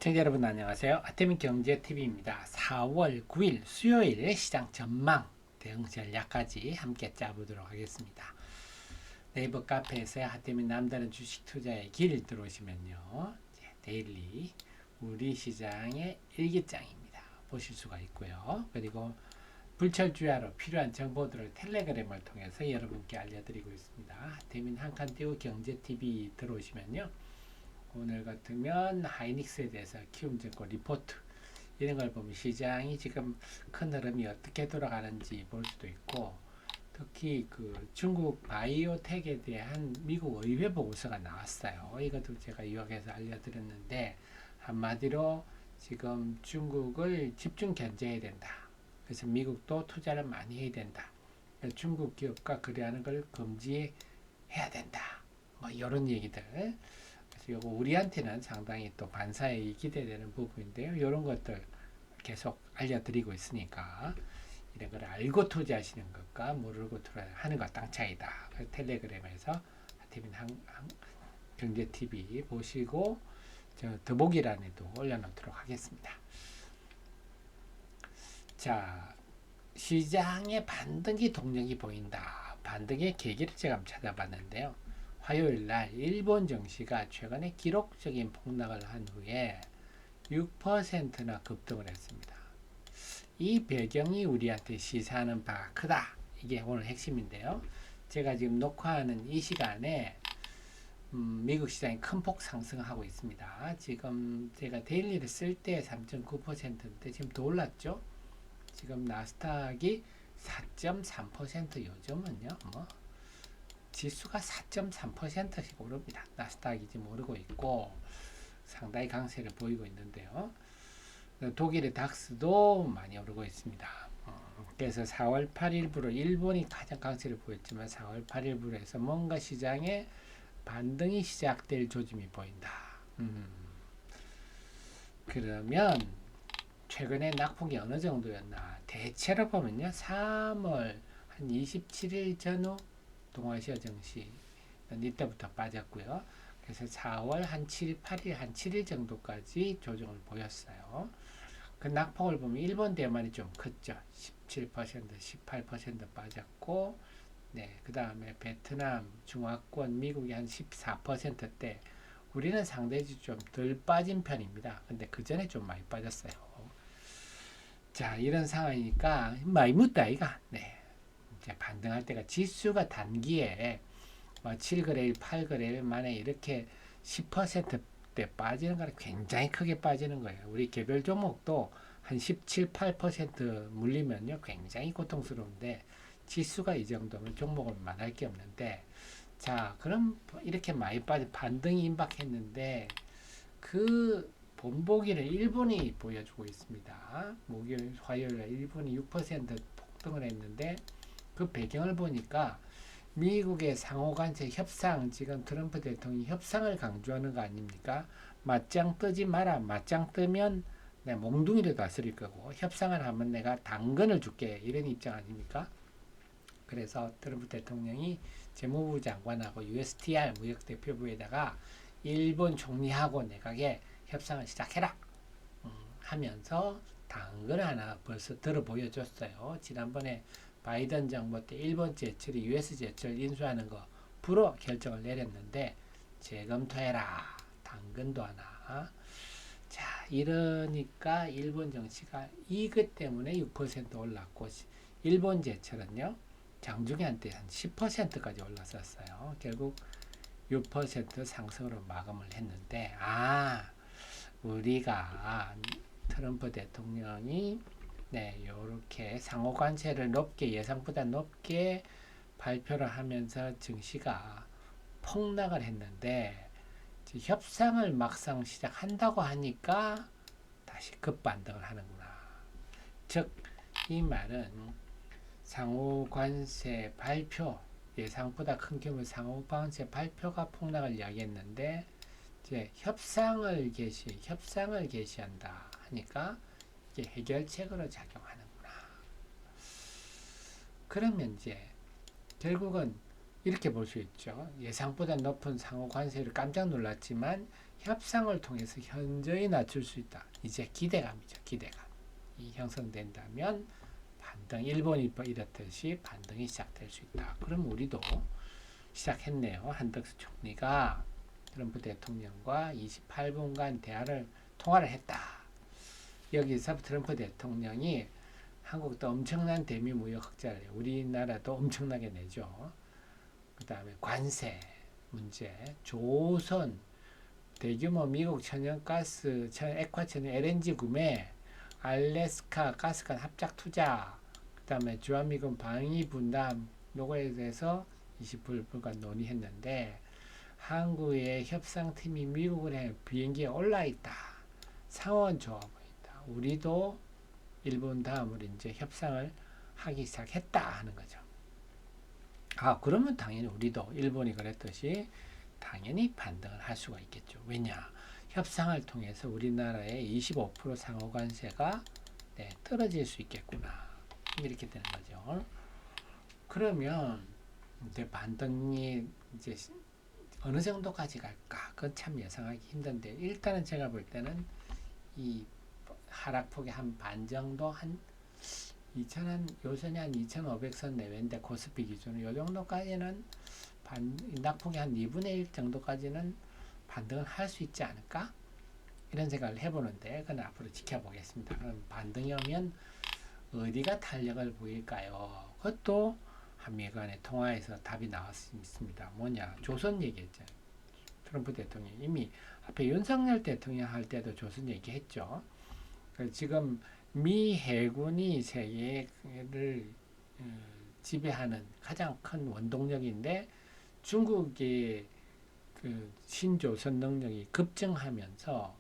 시청자 여러분 안녕하세요. 아태민 경제TV입니다. 4월 9일 수요일 시장 전망 대응 전략까지 함께 짜보도록 하겠습니다. 네이버 카페에서 아태민 남다른 주식 투자의 길 들어오시면요. 데일리 우리 시장의 일기장입니다. 보실 수가 있고요. 그리고 불철주야로 필요한 정보들을 텔레그램을 통해서 여러분께 알려드리고 있습니다. 아태민 한칸 띄우 경제TV 들어오시면요. 오늘 같으면 하이닉스에 대해서 키움증권 리포트 이런 걸 보면 시장이 지금 큰 흐름이 어떻게 돌아가는지 볼 수도 있고, 특히 그 중국 바이오텍에 대한 미국 의회 보고서가 나왔어요. 이것도 제가 요약해서 알려드렸는데, 한마디로 지금 중국을 집중 견제해야 된다. 그래서 미국도 투자를 많이 해야 된다. 중국 기업과 거래하는 걸 금지해야 된다. 뭐 이런 얘기들. 요거 우리한테는 상당히 또 반사에 기대되는 부분인데요. 이런 것들 계속 알려드리고 있으니까 이런 걸 알고 투자하시는 것과 모르고 투자하는 것 땅 차이다. 텔레그램에서 아태민 경제TV 보시고 저 더보기란에도 올려놓도록 하겠습니다. 자, 시장의 반등기 동력이 보인다. 반등의 계기를 제가 한번 찾아봤는데요. 화요일 날 일본 증시가 최근에 기록적인 폭락을 한 후에 6%나 급등을 했습니다. 이 배경이 우리한테 시사하는 바가 크다. 이게 오늘 핵심인데요. 제가 지금 녹화하는 이 시간에 미국 시장이 큰 폭 상승하고 있습니다. 지금 제가 데일리를 쓸 때 3.9%인데 지금 더 올랐죠. 지금 나스닥이 4.3% 요즘은요. 지수가 4.3%씩 오릅니다. 나스닥이 지금 오르고 있고 상당히 강세를 보이고 있는데요. 독일의 닥스도 많이 오르고 있습니다. 그래서 4월 8일부로 일본이 가장 강세를 보였지만 4월 8일부로 해서 뭔가 시장에 반등이 시작될 조짐이 보인다. 그러면 최근에 낙폭이 어느 정도였나? 대체로 보면요. 3월 한 27일 전후 동아시아 증시 이때부터 빠졌고요. 그래서 4월 한 7일, 8일, 한 7일 정도까지 조정을 보였어요. 그 낙폭을 보면 일본 대만이 좀 컸죠. 17%, 18% 빠졌고, 네, 그 다음에 베트남, 중화권, 미국이 한 14%대, 우리는 상대적으로 좀 덜 빠진 편입니다. 근데 그 전에 좀 많이 빠졌어요. 자, 이런 상황이니까 많이 묻다 이가. 네. 이제 반등할 때가 지수가 단기에 7거래일, 8거래일 만에 이렇게 10%대 빠지는 거는 굉장히 크게 빠지는 거예요. 우리 개별 종목도 한 17, 8% 물리면요 굉장히 고통스러운데 지수가 이 정도면 종목을 말할 게 없는데, 자, 그럼 이렇게 많이 빠져 반등이 임박했는데 그 본보기를 일본이 보여주고 있습니다. 목요일, 화요일 일본이 6% 폭등을 했는데 그 배경을 보니까 미국의 상호간세 협상, 지금 트럼프 대통령이 협상을 강조하는 거 아닙니까? 맞짱 뜨지 마라. 맞짱 뜨면 내 몽둥이를 다스릴 거고, 협상을 하면 내가 당근을 줄게. 이런 입장 아닙니까? 그래서 트럼프 대통령이 재무부 장관하고 USTR 무역대표부에다가 일본 총리하고 내각에 협상을 시작해라 하면서 당근을 하나 벌써 들어 보여줬어요. 지난번에 바이든 정부 때 일본 제철이 US 제철 인수하는 거 불어 결정을 내렸는데 재검토해라. 당근도 하나. 자, 이러니까 일본 정치가 이것 때문에 6% 올랐고, 일본 제철은요 장중에 한때 한 10%까지 올랐었어요. 결국 6% 상승으로 마감을 했는데, 우리가 트럼프 대통령이 요렇게 상호 관세를 높게, 예상보다 높게 발표를 하면서 증시가 폭락을 했는데, 협상을 막상 시작한다고 하니까 다시 급반등을 하는구나. 즉, 이 말은 상호 관세 발표, 예상보다 큰 규모 상호 관세 발표가 폭락을 이야기했는데, 이제 협상을 개시한다 하니까 이게 해결책으로 작용하는구나. 그러면 이제 결국은 이렇게 볼 수 있죠. 예상보다 높은 상호 관세를 깜짝 놀랐지만 협상을 통해서 현저히 낮출 수 있다. 이제 기대감이죠. 기대감. 이 형성된다면 반등, 일본이 이렇듯이 반등이 시작될 수 있다. 그럼 우리도 시작했네요. 한덕수 총리가 트럼프 대통령과 28분간 통화를 했다. 여기서 트럼프 대통령이 한국도 엄청난 대미 무역 흑자를 해요. 우리나라도 엄청나게 내죠. 그 다음에 관세 문제, 조선 대규모 미국 천연가스, 액화천연 LNG 구매, 알래스카 가스관 합작 투자, 그 다음에 주한미군 방위 분담 요거에 대해서 20분간 논의했는데 한국의 협상팀이 미국을 향해 비행기에 올라 있다. 상황은 좋아 보인다. 우리도 일본 다음으로 이제 협상을 하기 시작했다 하는 거죠. 그러면 당연히 우리도 일본이 그랬듯이 당연히 반등을 할 수가 있겠죠. 왜냐? 협상을 통해서 우리나라의 25% 상호관세가 떨어질 수 있겠구나. 이렇게 되는 거죠. 그러면 이제 반등이 이제 어느 정도까지 갈까? 그건 참 예상하기 힘든데 일단은 제가 볼 때는 이 하락폭의 한 반 정도 한 2,000한 요선이 한 2,500선 내외인데 코스피 기준으로 요 정도까지는 낙폭이 한 2분의 1 정도까지는 반등을 할 수 있지 않을까? 이런 생각을 해보는데 그건 앞으로 지켜보겠습니다. 그럼 반등이 오면 어디가 탄력을 보일까요? 그것도 한미 간의 통화에서 답이 나왔습니다. 뭐냐? 조선 얘기했죠. 트럼프 대통령이 이미 앞에 윤석열 대통령 할 때도 조선 얘기했죠. 지금 미 해군이 세계를 지배하는 가장 큰 원동력인데 중국의 그 신조선 능력이 급증하면서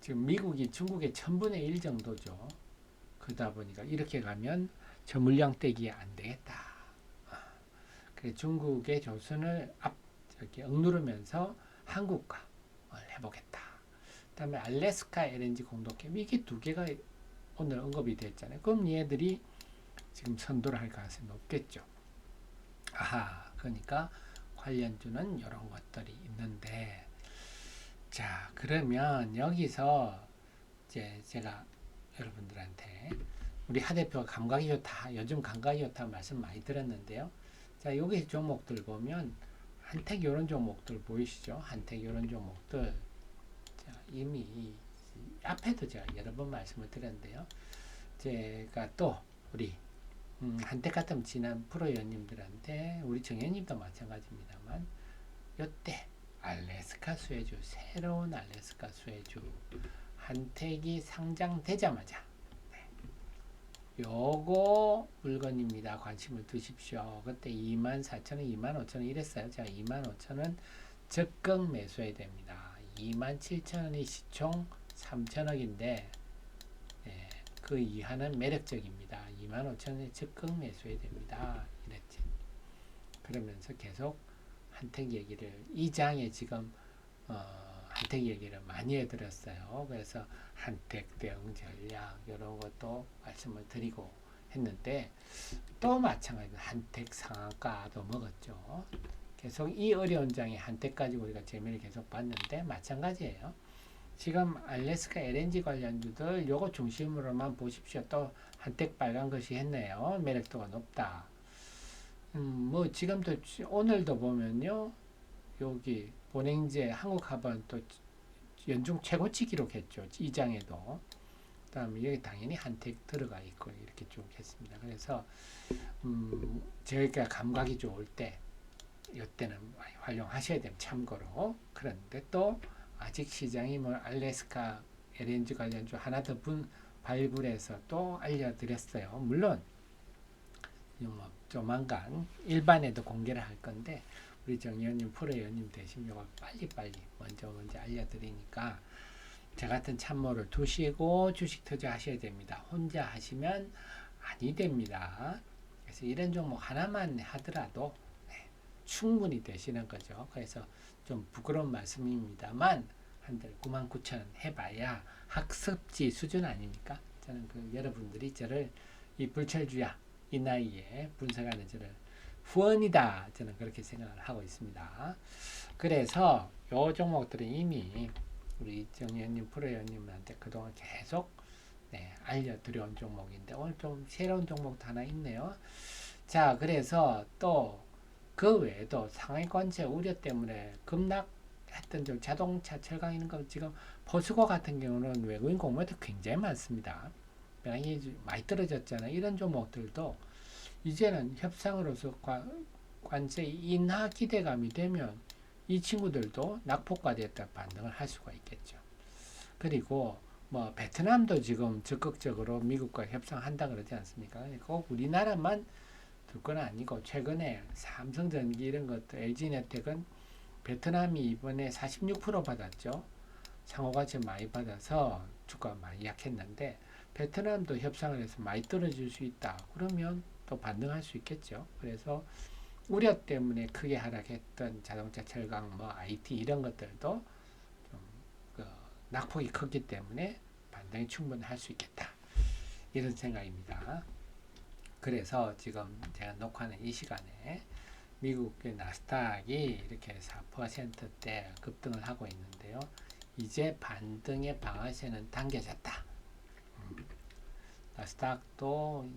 지금 미국이 중국의 1000분의 1 정도죠. 그러다 보니까 이렇게 가면 저 물량 떼기 안 되겠다. 그래서 중국의 조선을 억누르면서 한국과 해보겠다. 그 다음에 알래스카 LNG 공동캠 이게 두 개가 오늘 언급이 됐잖아요. 그럼 얘들이 지금 선도를 할 가능성이 높겠죠. 그러니까 관련주는 이런 것들이 있는데 자 그러면 여기서 이제 제가 여러분들한테 우리 하 대표가 감각이 좋다. 요즘 감각이 좋다 말씀 많이 들었는데요. 자 여기 종목들 보면 한택 이런 종목들 보이시죠? 한택 이런 종목들 자, 이미 앞에도 제가 여러 번 말씀을 드렸는데요. 제가 또 우리 한택 같은 지난 프로위원님들한테 우리 정현님도 마찬가지입니다만 요때 알래스카 수혜주 새로운 알래스카 수혜주 한택이 상장되자마자 요거 물건입니다. 관심을 두십시오. 그때 24,000원, 25,000원 이랬어요. 자, 25,000원 적극 매수해야 됩니다. 27,000원이 시총 3,000억인데 그 이하는 매력적입니다. 25,000원에 적극 매수해야 됩니다. 이랬지. 그러면서 계속 한택 얘기를 이 장에 지금 한택 얘기를 많이 해드렸어요. 그래서 한택 대응 전략 이런 것도 말씀을 드리고 했는데 또 마찬가지로 한택 상한가도 먹었죠. 계속 이 어려운 장에 한택 가지고 우리가 재미를 계속 봤는데 마찬가지예요. 지금 알래스카 LNG 관련주들 요거 중심으로만 보십시오. 또 한택 빨간 것이 했네요. 매력도가 높다. 뭐 지금도 오늘도 보면요. 여기 본행제 한국화번 또 연중 최고치 기록했죠. 이 장에도. 그 다음에 여기 당연히 한택 들어가 있고 이렇게 쭉 했습니다. 그래서 저희가 감각이 좋을 때 이때는 많이 활용하셔야 됩니다. 참고로. 그런데 또 아직 시장이 뭐 알래스카 LNG 관련주 하나 더 발굴해서 또 알려드렸어요. 물론 뭐 조만간 일반에도 공개를 할 건데 우리 정의원님 프로의원님 대신 요걸 빨리빨리 먼저 알려드리니까 저 같은 참모를 두시고 주식 투자하셔야 됩니다. 혼자 하시면 아니 됩니다. 그래서 이런 종목 하나만 하더라도 충분히 되시는 거죠. 그래서 좀 부끄러운 말씀입니다만 한 달 99,000원 해봐야 학습지 수준 아닙니까? 저는 여러분들이 저를 이 불철주야 이 나이에 분석하는 저를 후원이다. 저는 그렇게 생각을 하고 있습니다. 그래서 요 종목들은 이미 우리 정의원님, 프로의원님한테 그동안 계속 알려드려온 종목인데 오늘 좀 새로운 종목도 하나 있네요. 자, 그래서 또 그 외에도 상하관세 우려 때문에 급락했던 좀 자동차, 철강 이런 거 지금 포스코 같은 경우는 외국인 공모도 굉장히 많습니다. 많이 떨어졌잖아요. 이런 종목들도 이제는 협상으로서 관세 인하 기대감이 되면 이 친구들도 낙폭과대했다 반등을 할 수가 있겠죠. 그리고 뭐 베트남도 지금 적극적으로 미국과 협상한다 그러지 않습니까? 꼭 우리나라만 둘 건 아니고 최근에 삼성전기 이런 것도 LG네텍은 베트남이 이번에 46% 받았죠. 상호가치 많이 받아서 주가가 많이 약했는데 베트남도 협상을 해서 많이 떨어질 수 있다. 그러면 또 반등할 수 있겠죠. 그래서 우려 때문에 크게 하락했던 자동차, 철강, 뭐 IT 이런 것들도 좀 낙폭이 크기 때문에 반등이 충분히 할 수 있겠다. 이런 생각입니다. 그래서 지금 제가 녹화하는 이 시간에 미국의 나스닥이 이렇게 4%대 급등을 하고 있는데요. 이제 반등의 방아쇠는 당겨졌다. 나스닥도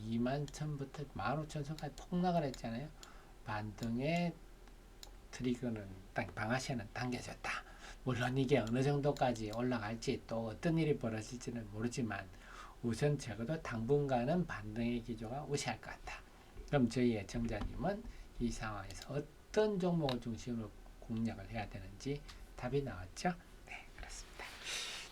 21,000부터 15,000선까지 폭락을 했잖아요. 반등의 트리거는 방아쇠는 당겨졌다. 물론 이게 어느 정도까지 올라갈지 또 어떤 일이 벌어질지는 모르지만 우선 적어도 당분간은 반등의 기조가 우세할 것 같다. 그럼 저희 애청자님은 이 상황에서 어떤 종목을 중심으로 공략을 해야 되는지 답이 나왔죠? 네, 그렇습니다.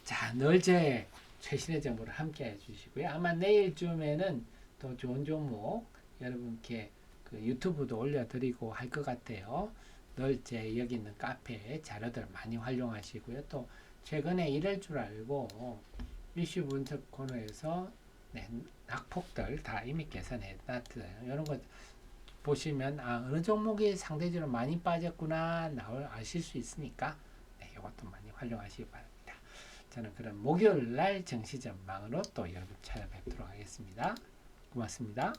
자, 늘 제 최신의 정보를 함께 해주시고요. 아마 내일쯤에는 또 좋은 종목 여러분께 그 유튜브도 올려드리고 할 것 같아요. 늘 제 여기 있는 카페 자료들 많이 활용하시고요. 또 최근에 이럴 줄 알고 이슈 분석 코너에서 낙폭들 다 이미 계산해 놨어요. 이런 거 보시면 어느 종목이 상대적으로 많이 빠졌구나 아실 수 있으니까 이것도 많이 활용하시기 바랍니다. 저는 그럼 목요일 날 정시 전망으로 또 여러분 찾아뵙도록 하겠습니다. 고맙습니다.